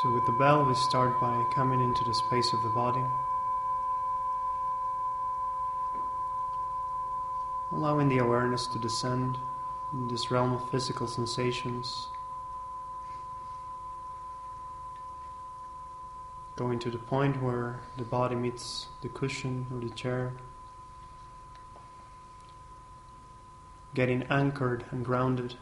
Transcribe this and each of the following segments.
So with the bell we start by coming into the space of the body, allowing the awareness to descend in this realm of physical sensations, going to the point where the body meets the cushion or the chair, getting anchored and grounded,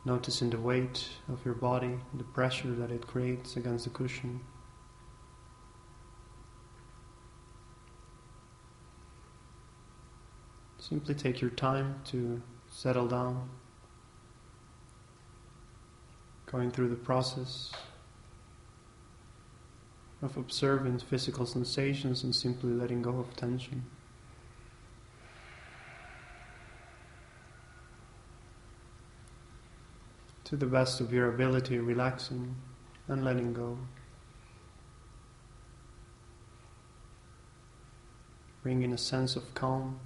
noticing the weight of your body, the pressure that it creates against the cushion. Simply take your time to settle down, going through the process of observing physical sensations and simply letting go of tension. To the best of your ability, relaxing and letting go. Bringing a sense of calm.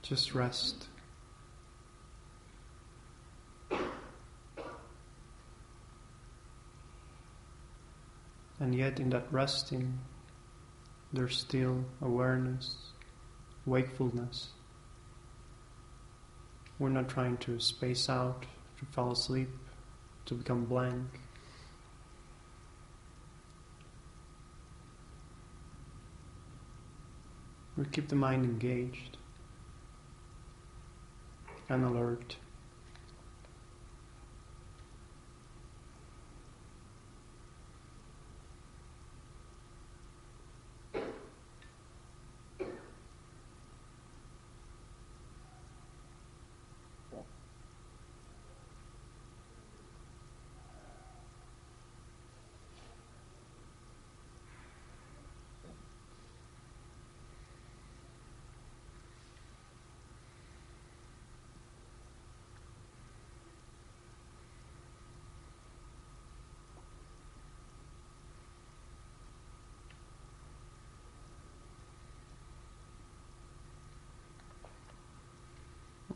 Just rest. And yet in that resting, there's still awareness, wakefulness. We're not trying to space out, to fall asleep, to become blank. We keep the mind engaged and alert.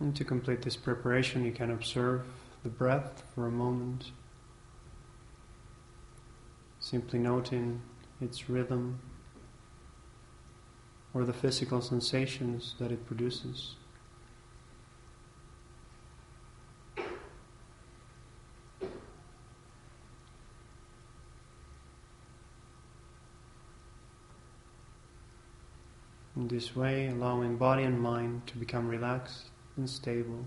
And to complete this preparation, you can observe the breath for a moment, simply noting its rhythm or the physical sensations that it produces. In this way, allowing body and mind to become relaxed and stable.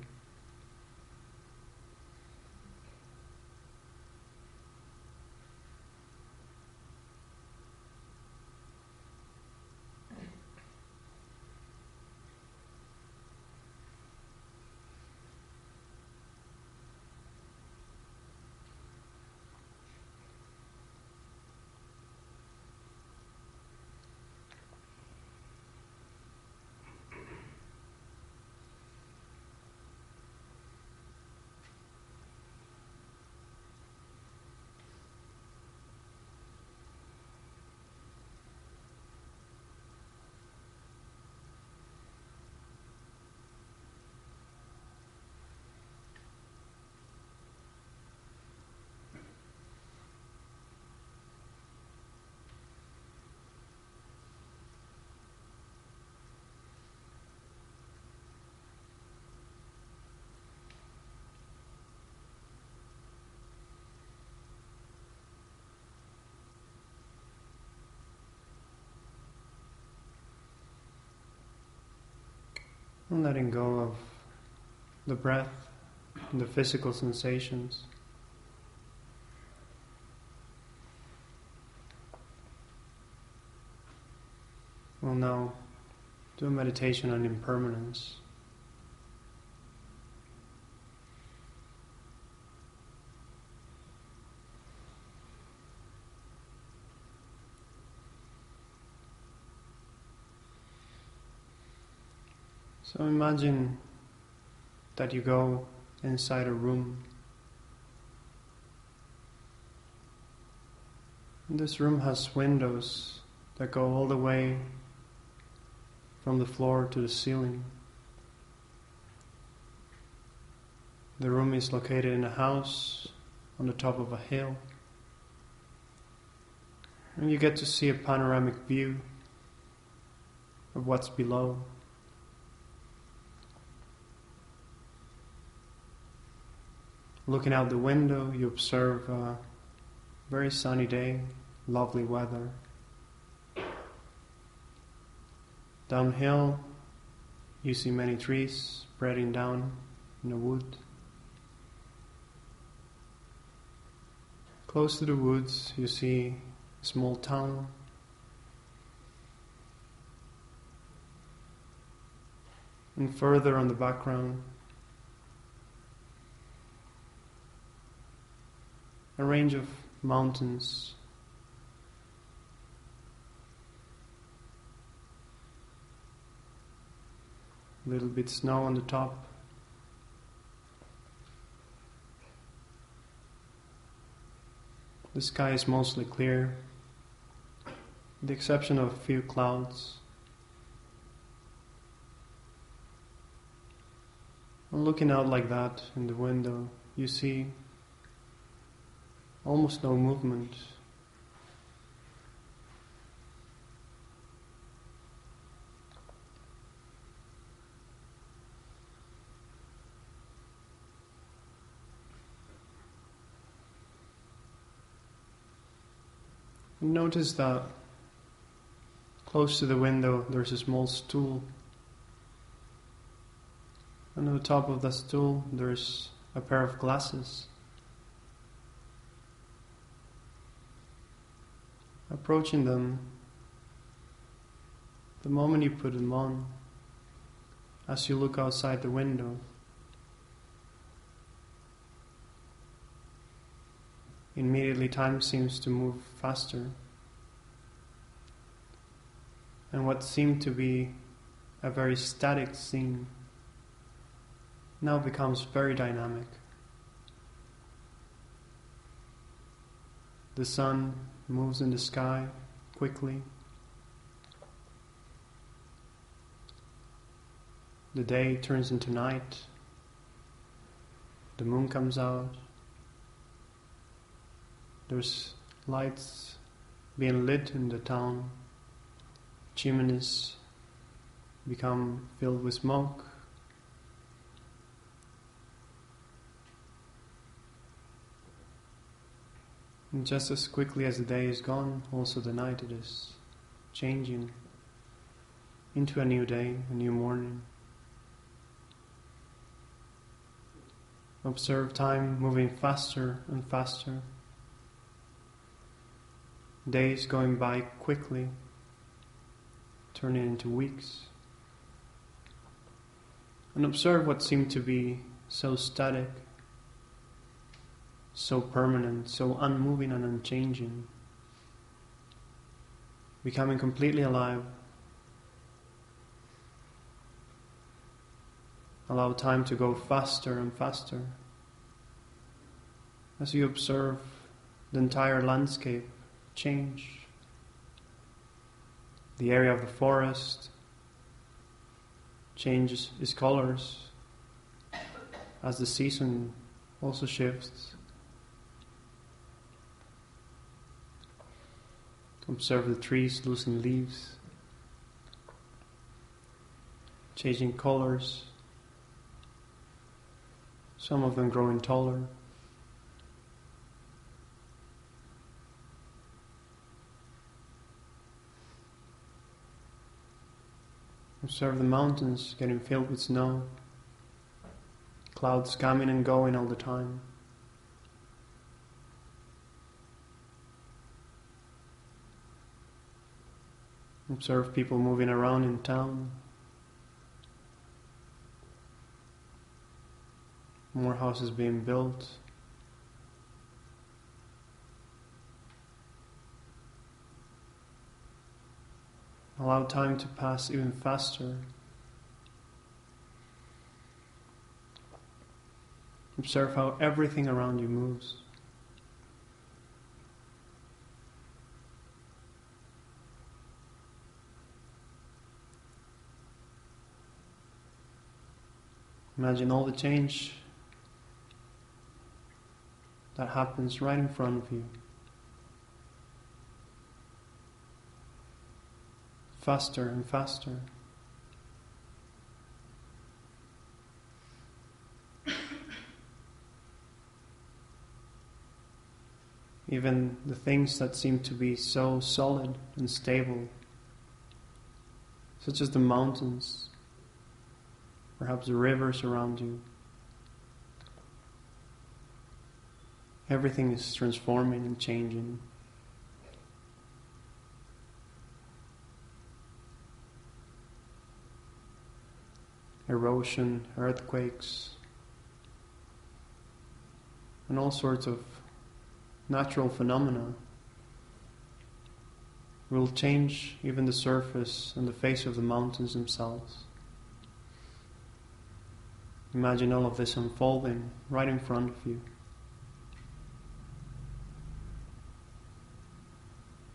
And letting go of the breath and the physical sensations. We'll now do a meditation on impermanence. So imagine that you go inside a room. And this room has windows that go all the way from the floor to the ceiling. The room is located in a house on the top of a hill. And you get to see a panoramic view of what's below. Looking out the window, you observe a very sunny day, lovely weather. Downhill, you see many trees spreading down in the wood. Close to the woods, you see a small town. And further on the background, a range of mountains. A little bit snow on the top. The sky is mostly clear, with the exception of a few clouds. And looking out like that in the window, you see almost no movement. Notice that close to the window there's a small stool, and on the top of the stool there's a pair of glasses. Approaching them, the moment you put them on, as you look outside the window, immediately time seems to move faster, and what seemed to be a very static scene now becomes very dynamic. The sun moves in the sky quickly. The day turns into night. The moon comes out. There's lights being lit in the town. Chimneys become filled with smoke. And just as quickly as the day is gone, also the night it is changing into a new day, a new morning. Observe time moving faster and faster. Days going by quickly, turning into weeks. And observe what seemed to be so static, so permanent, so unmoving and unchanging, becoming completely alive. Allow time to go faster and faster as you observe the entire landscape change. The area of the forest changes its colors as the season also shifts. Observe the trees losing leaves, changing colors, some of them growing taller. Observe the mountains getting filled with snow, clouds coming and going all the time. Observe people moving around in town. More houses being built. Allow time to pass even faster Observe how everything around you moves. Imagine all the change that happens right in front of you. Faster and faster. Even the things that seem to be so solid and stable, such as the mountains, perhaps the rivers around you. Everything is transforming and changing. Erosion, earthquakes, and all sorts of natural phenomena will change even the surface and the face of the mountains themselves. Imagine all of this unfolding right in front of you.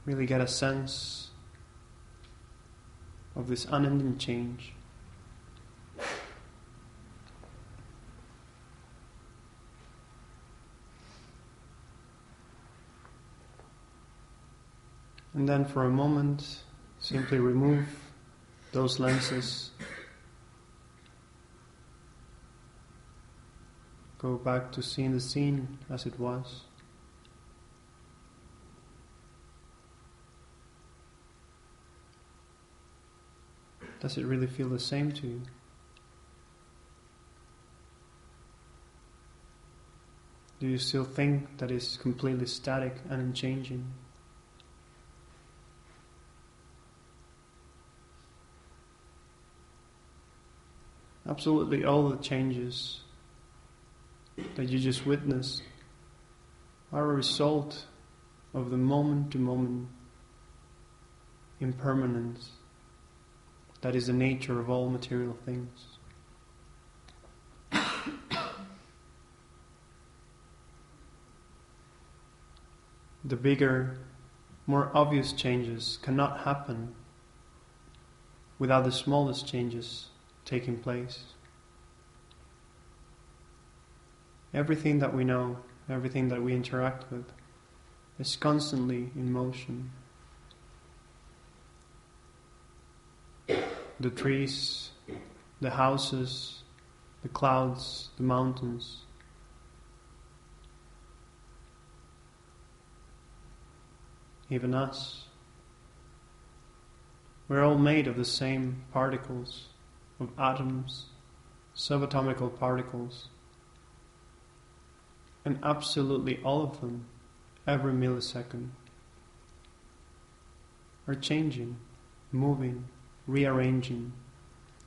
Really get a sense of this unending change. And then for a moment, simply remove those lenses. Go back to seeing the scene as it was. Does it really feel the same to you? Do you still think that it's completely static and unchanging? Absolutely all the changes that you just witnessed are a result of the moment-to-moment impermanence that is the nature of all material things. The bigger, more obvious changes cannot happen without the smallest changes taking place. Everything that we know, everything that we interact with, is constantly in motion. The trees, the houses, the clouds, the mountains. Even us. We're all made of the same particles, of atoms, subatomic particles. And absolutely all of them, every millisecond, are changing, moving, rearranging,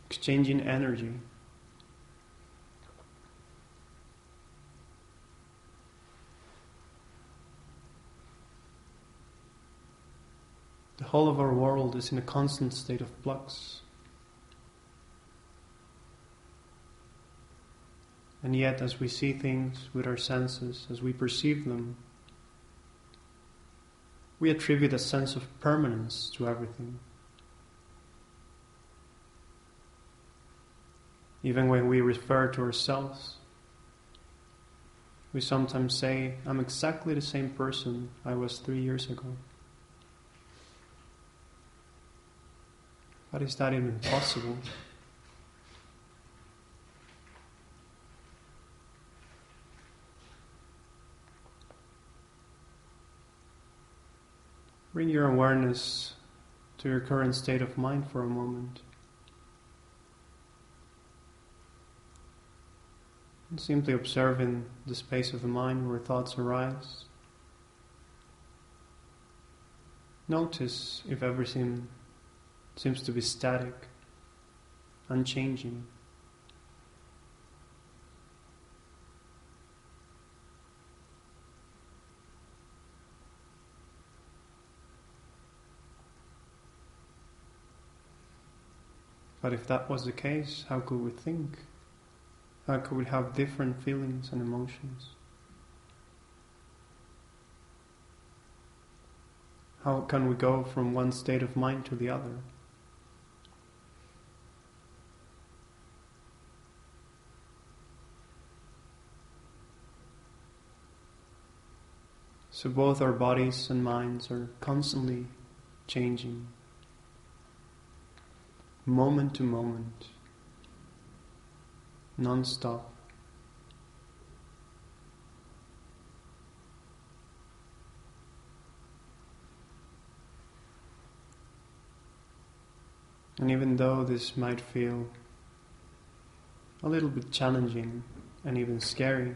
exchanging energy. The whole of our world is in a constant state of flux. And yet, as we see things with our senses, as we perceive them, we attribute a sense of permanence to everything. Even when we refer to ourselves, we sometimes say, I'm exactly the same person I was 3 years ago. But is that even possible? Bring your awareness to your current state of mind for a moment. And simply observing the space of the mind where thoughts arise. Notice if everything seems to be static, unchanging. But if that was the case, how could we think? How could we have different feelings and emotions? How can we go from one state of mind to the other? So both our bodies and minds are constantly changing, moment to moment, non-stop. And even though this might feel a little bit challenging and even scary,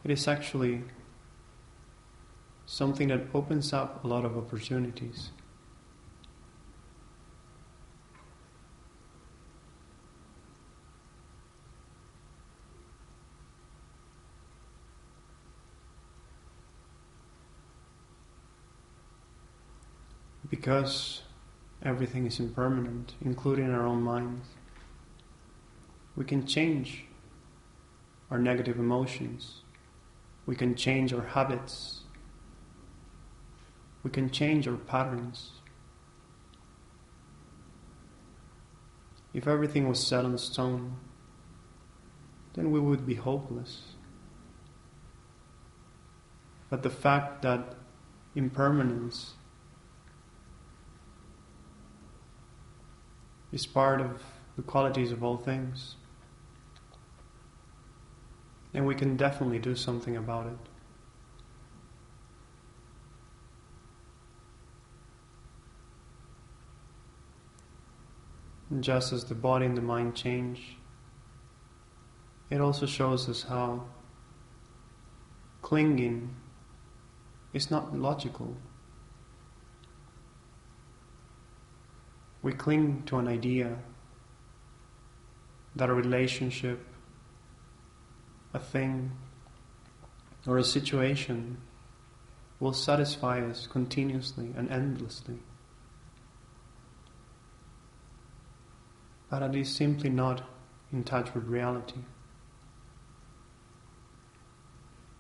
it is actually something that opens up a lot of opportunities. Because everything is impermanent, including our own minds, we can change our negative emotions, we can change our habits, we can change our patterns. If everything was set on stone, then we would be hopeless. But the fact that impermanence is part of the qualities of all things, then we can definitely do something about it. And just as the body and the mind change, it also shows us how clinging is not logical. We cling to an idea that a relationship, a thing, or a situation will satisfy us continuously and endlessly. But it is simply not in touch with reality.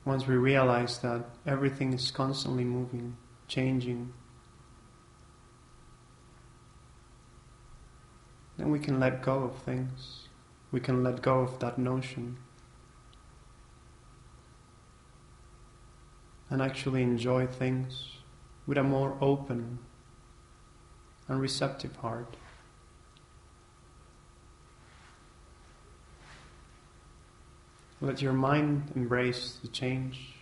Once we realize that everything is constantly moving, changing, then we can let go of things. We can let go of that notion and actually enjoy things with a more open and receptive heart. Let your mind embrace the change.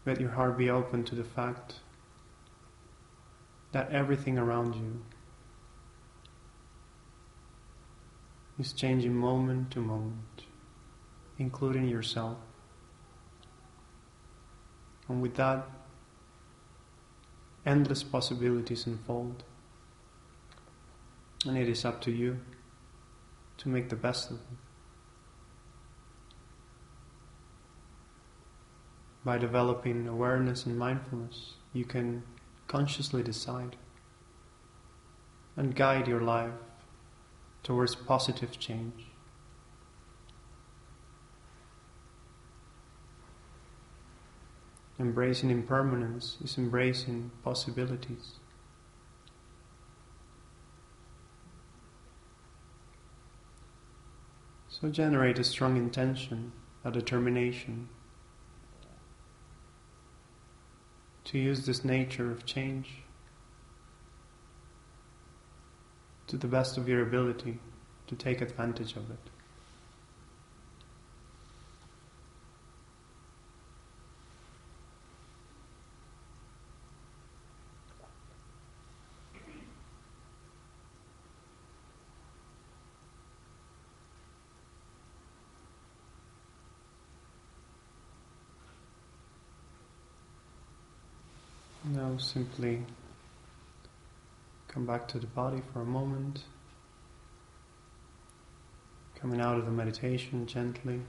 Let your heart be open to the fact that everything around you is changing moment to moment, including yourself. And with that, endless possibilities unfold. And it is up to you to make the best of them. By developing awareness and mindfulness, you can consciously decide and guide your life towards positive change. Embracing impermanence is embracing possibilities. So generate a strong intention, a determination to use this nature of change to the best of your ability to take advantage of it. Now simply come back to the body for a moment, coming out of the meditation gently.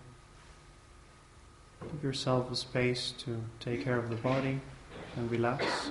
Give yourself a space to take care of the body and relax.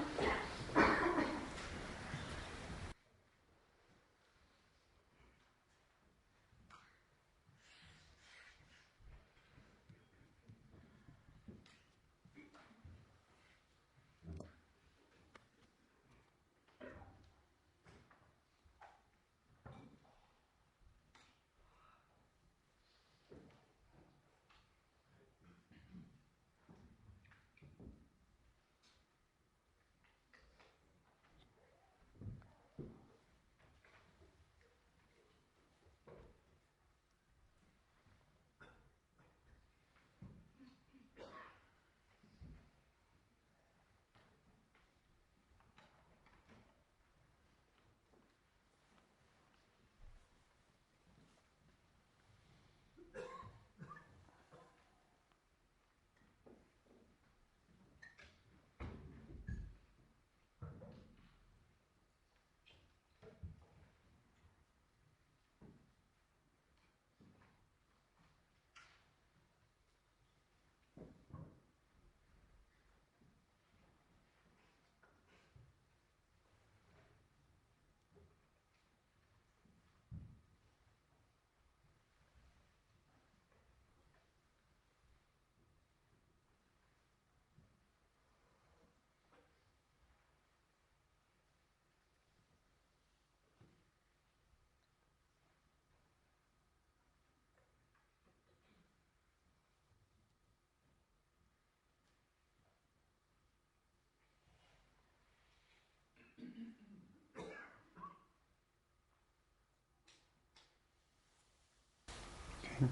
Okay.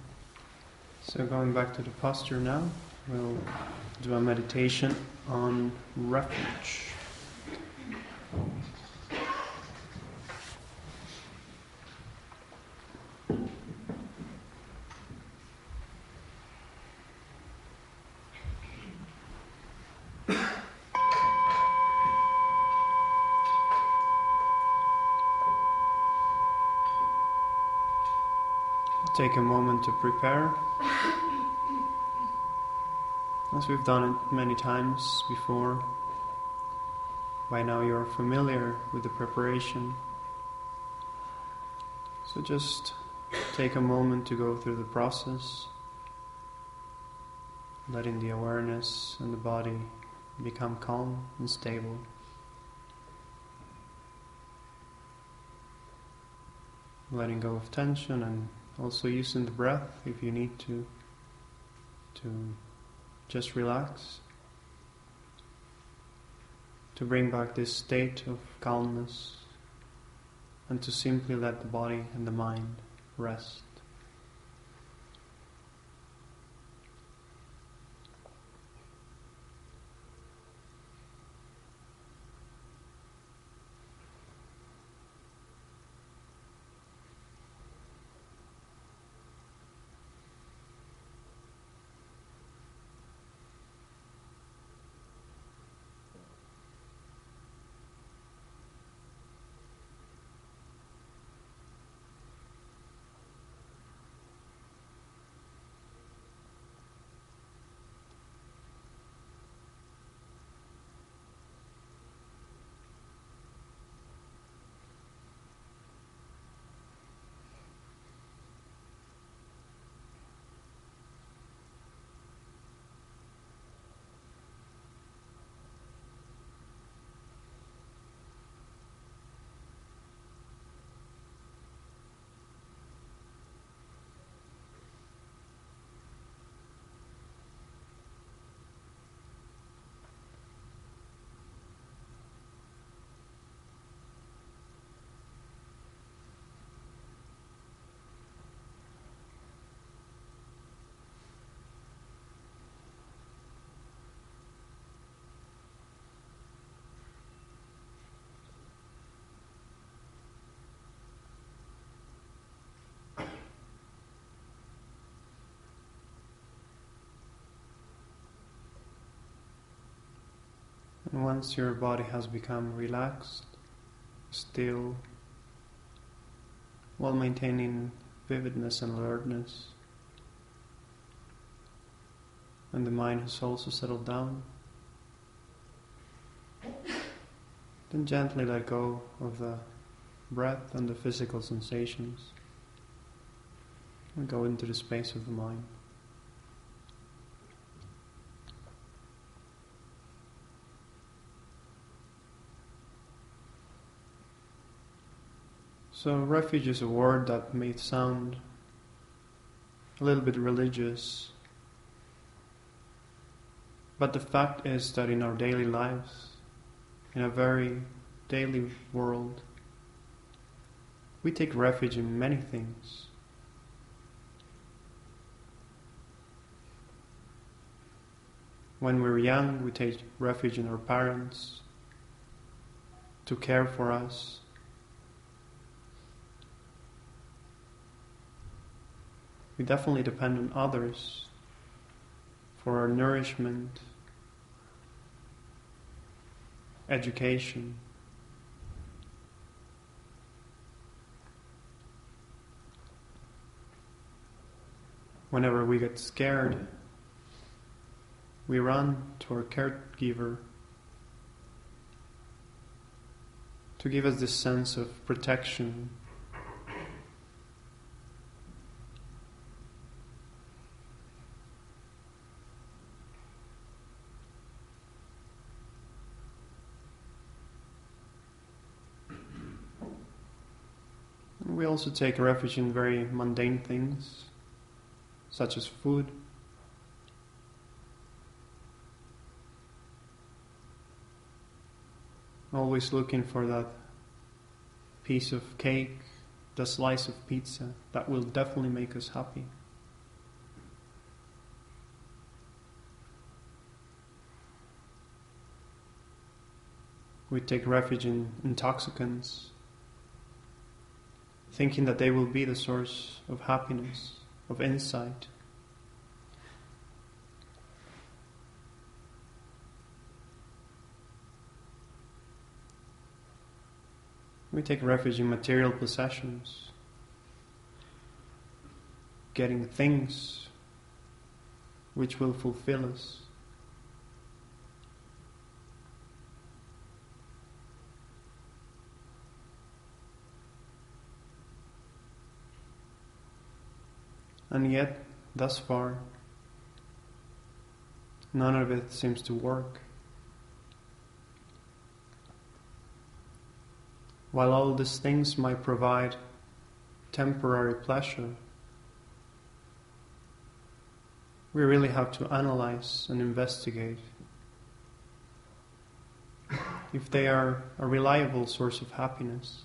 So going back to the posture now, we'll do a meditation on refuge. Take a moment to prepare. As we've done it many times before, by now you're familiar with the preparation. So just take a moment to go through the process, letting the awareness and the body become calm and stable. Letting go of tension and also using the breath if you need to just relax, to bring back this state of calmness and to simply let the body and the mind rest. And once your body has become relaxed, still, while maintaining vividness and alertness, and the mind has also settled down, then gently let go of the breath and the physical sensations and go into the space of the mind. So refuge is a word that may sound a little bit religious, but the fact is that in our daily lives, in a very daily world, we take refuge in many things. When we're young, we take refuge in our parents to care for us. We definitely depend on others for our nourishment, education. Whenever we get scared, we run to our caregiver to give us this sense of protection. We also take refuge in very mundane things, such as food. always looking for that piece of cake, the slice of pizza that will definitely make us happy. We take refuge in intoxicants, thinking that they will be the source of happiness, of insight. We take refuge in material possessions, getting things which will fulfill us. And yet, thus far, none of it seems to work. While all these things might provide temporary pleasure, we really have to analyze and investigate if they are a reliable source of happiness.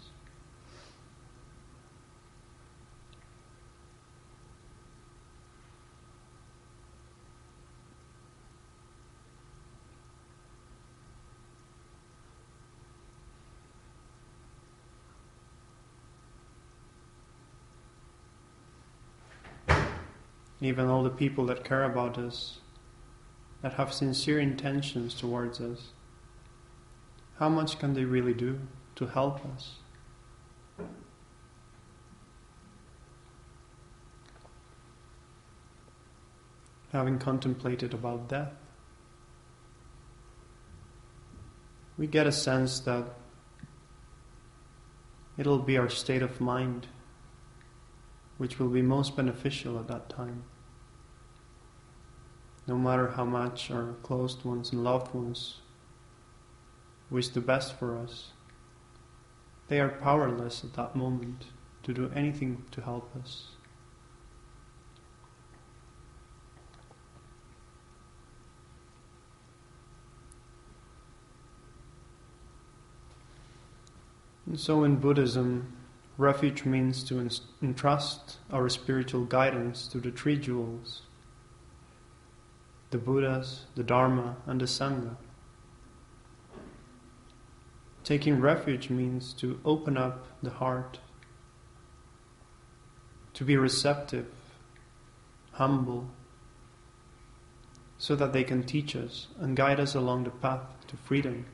Even all the people that care about us, that have sincere intentions towards us, how much can they really do to help us? Having contemplated about death, we get a sense that it'll be our state of mind which will be most beneficial at that time. No matter how much our closed ones and loved ones wish the best for us, they are powerless at that moment to do anything to help us. And so in Buddhism, refuge means to entrust our spiritual guidance to the three jewels, the Buddhas, the Dharma, and the Sangha. Taking refuge means to open up the heart, to be receptive, humble, so that they can teach us and guide us along the path to freedom.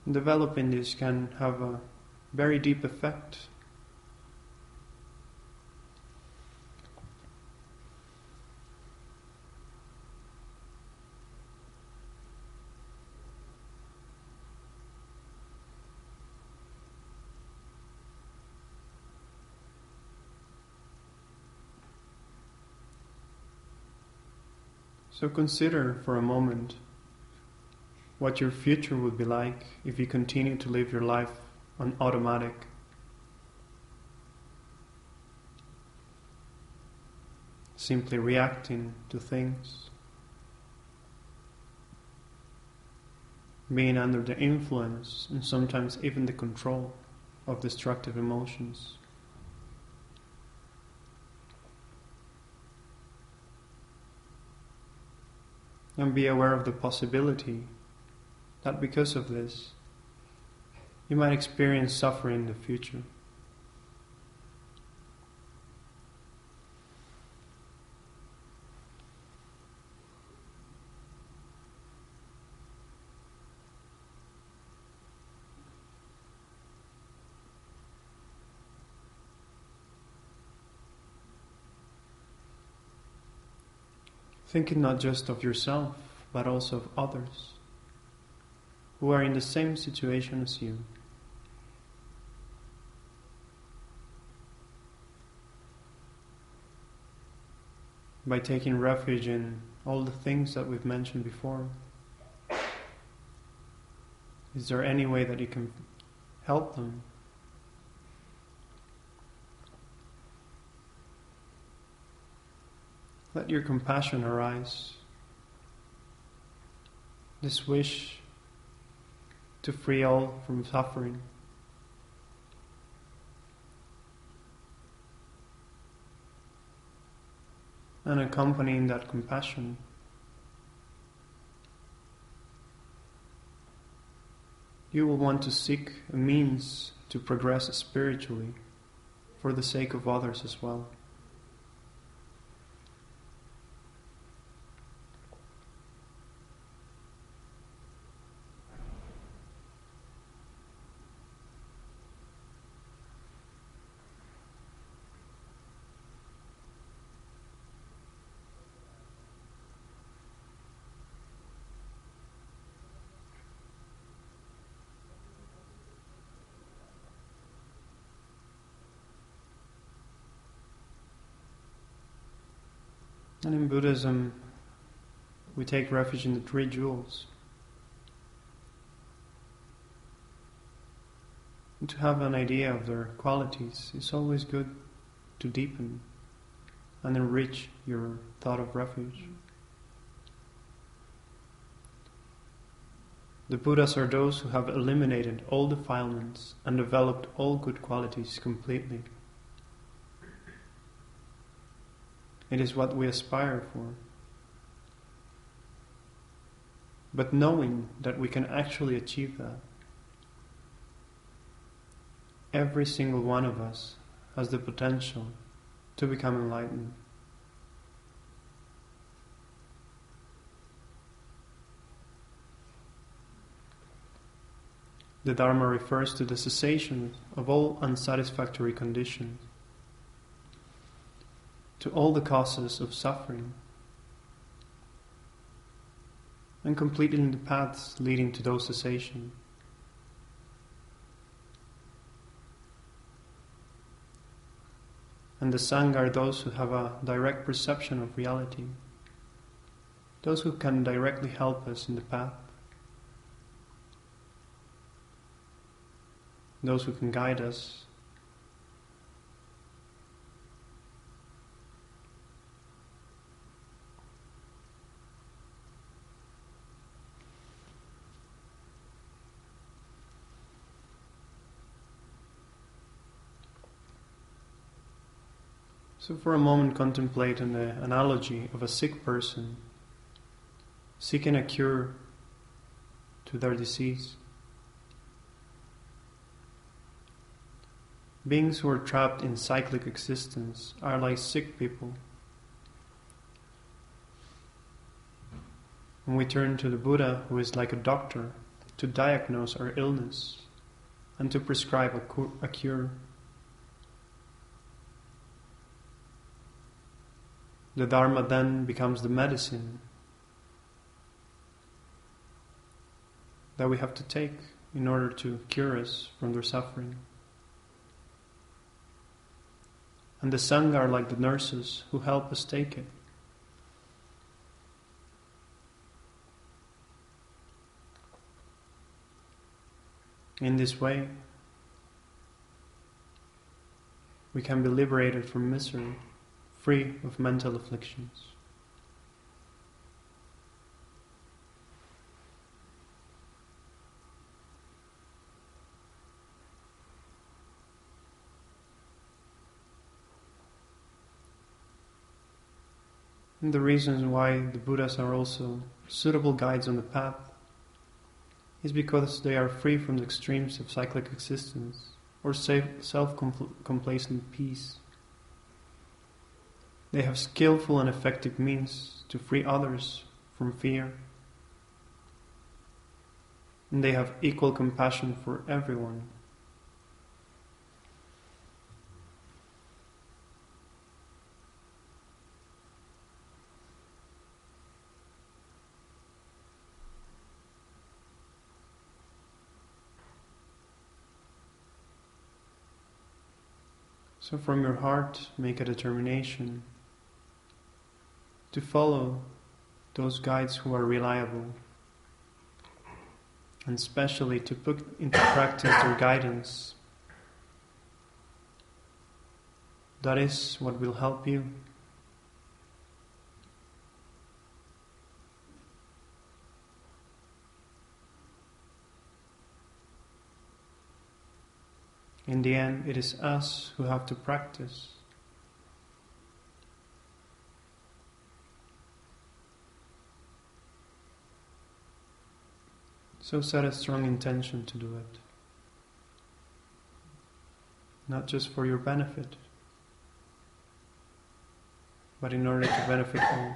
Developing this can have a very deep effect. So consider for a moment what your future would be like if you continue to live your life on automatic. Simply reacting to things, being under the influence and sometimes even the control of destructive emotions. And be aware of the possibility that because of this, you might experience suffering in the future. Thinking not just of yourself, but also of others who are in the same situation as you. By taking refuge in all the things that we've mentioned before, is there any way that you can help them? let your compassion arise. This wish to free all from suffering. And accompanying that compassion, you will want to seek a means to progress spiritually for the sake of others as well. And in Buddhism, we take refuge in the three jewels. And to have an idea of their qualities is always good to deepen and enrich your thought of refuge. The Buddhas are those who have eliminated all defilements and developed all good qualities completely. It is what we aspire for. But knowing that we can actually achieve that, every single one of us has the potential to become enlightened. The Dharma refers to the cessation of all unsatisfactory conditions, to all the causes of suffering, and completing the paths leading to those cessation. And the Sangha are those who have a direct perception of reality, those who can directly help us in the path, those who can guide us. So for a moment contemplate an analogy of a sick person seeking a cure to their disease. Beings who are trapped in cyclic existence are like sick people. And we turn to the Buddha, who is like a doctor, to diagnose our illness and to prescribe a cure. The Dharma then becomes the medicine that we have to take in order to cure us from their suffering. And the Sangha are like the nurses who help us take it. In this way, we can be liberated from misery, free of mental afflictions. And the reasons why the Buddhas are also suitable guides on the path is because they are free from the extremes of cyclic existence or self-complacent peace. They have skillful and effective means to free others from fear. And they have equal compassion for everyone. So from your heart, make a determination to follow those guides who are reliable, and especially to put into practice their guidance. That is what will help you In the end, it is us who have to practice. So set a strong intention to do it. Not just for your benefit, but in order to benefit all.